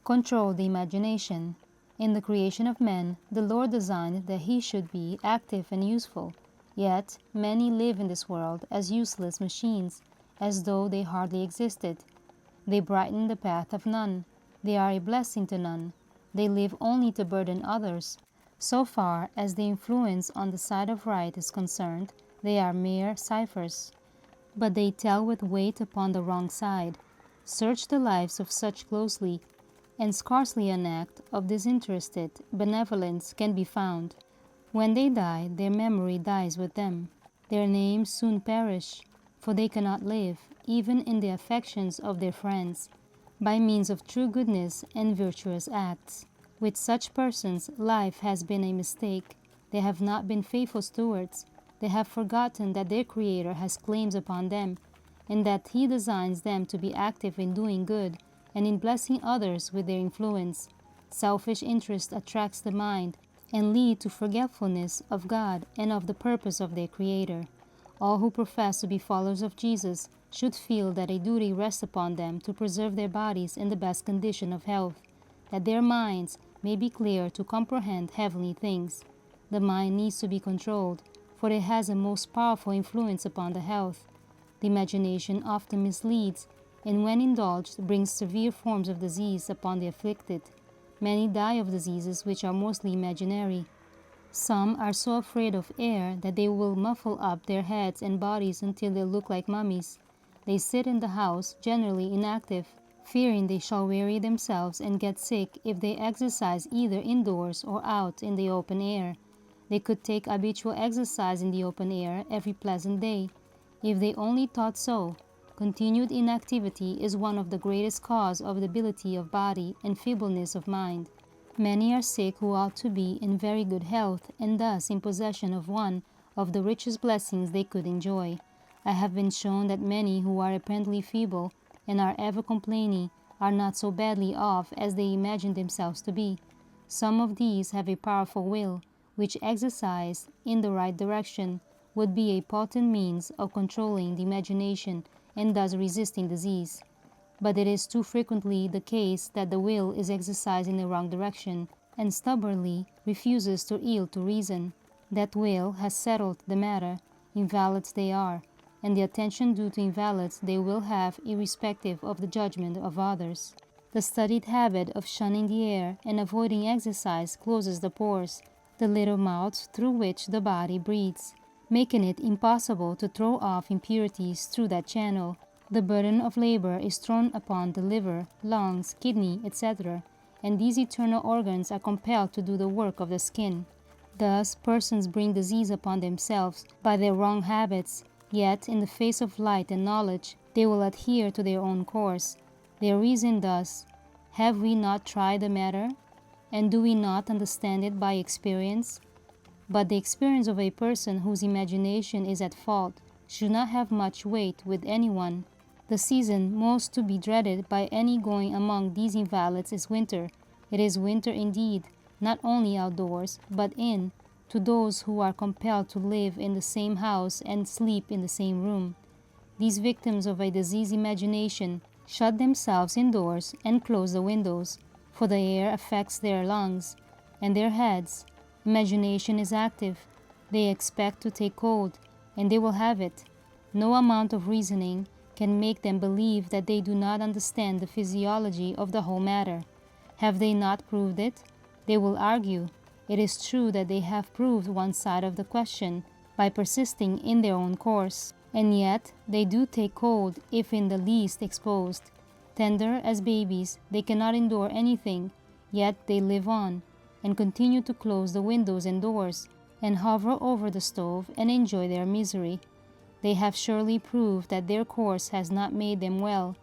Control the imagination. In the creation of man, the Lord designed that he should be active and useful. Yet, many live in this world as useless machines, as though they hardly existed. They brighten the path of none. They are a blessing to none. They live only to burden others. So far as the influence on the side of right is concerned, they are mere ciphers. But they tell with weight upon the wrong side. Search the lives of such closely, and scarcely an act of disinterested benevolence can be found. When they die, their memory dies with them. Their names soon perish, for they cannot live, even in the affections of their friends, by means of true goodness and virtuous acts. With such persons, life has been a mistake. They have not been faithful stewards. They have forgotten that their Creator has claims upon them, and that He designs them to be active in doing good and in blessing others with their influence. Selfish interest attracts the mind and leads to forgetfulness of God and of the purpose of their Creator. All who profess to be followers of Jesus should feel that a duty rests upon them to preserve their bodies in the best condition of health, that their minds may be clear to comprehend heavenly things. The mind needs to be controlled, for it has a most powerful influence upon the health. The imagination often misleads, and when indulged brings severe forms of disease upon the afflicted. Many die of diseases which are mostly imaginary. Some are so afraid of air that they will muffle up their heads and bodies until they look like mummies. They sit in the house, generally inactive, fearing they shall weary themselves and get sick if they exercise either indoors or out in the open air. They could take habitual exercise in the open air every pleasant day, if they only thought so. Continued inactivity is one of the greatest causes of debility of body and feebleness of mind. Many are sick who ought to be in very good health, and thus in possession of one of the richest blessings they could enjoy. I have been shown that many who are apparently feeble and are ever complaining are not so badly off as they imagine themselves to be. Some of these have a powerful will, which exercised in the right direction would be a potent means of controlling the imagination and thus resisting disease. But it is too frequently the case that the will is exercised in the wrong direction and stubbornly refuses to yield to reason. That will has settled the matter. Invalids they are, and the attention due to invalids they will have irrespective of the judgment of others. The studied habit of shunning the air and avoiding exercise closes the pores, the little mouths through which the body breathes, making it impossible to throw off impurities through that channel. The burden of labor is thrown upon the liver, lungs, kidney, etc., and these eternal organs are compelled to do the work of the skin. Thus, persons bring disease upon themselves by their wrong habits, yet in the face of light and knowledge, they will adhere to their own course. They reason thus: have we not tried the matter? And do we not understand it by experience? But the experience of a person whose imagination is at fault should not have much weight with anyone. The season most to be dreaded by any going among these invalids is winter. It is winter indeed, not only outdoors, but in, to those who are compelled to live in the same house and sleep in the same room. These victims of a diseased imagination shut themselves indoors and close the windows, for the air affects their lungs and their heads. Imagination is active. They expect to take cold, and they will have it. No amount of reasoning can make them believe that they do not understand the physiology of the whole matter. Have they not proved it? They will argue. It is true that they have proved one side of the question by persisting in their own course, and yet they do take cold if in the least exposed. Tender as babies, they cannot endure anything, yet they live on, and continue to close the windows and doors, and hover over the stove and enjoy their misery. They have surely proved that their course has not made them well,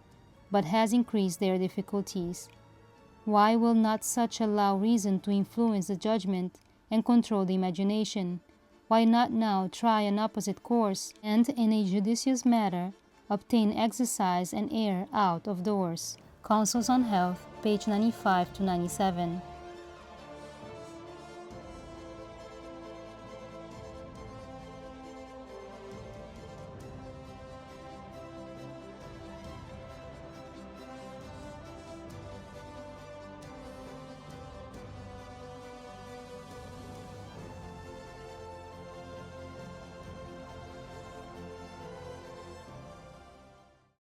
but has increased their difficulties. Why will not such allow reason to influence the judgment and control the imagination? Why not now try an opposite course, and in a judicious manner obtain exercise and air out of doors? Counsels on Health, page 95 to 97.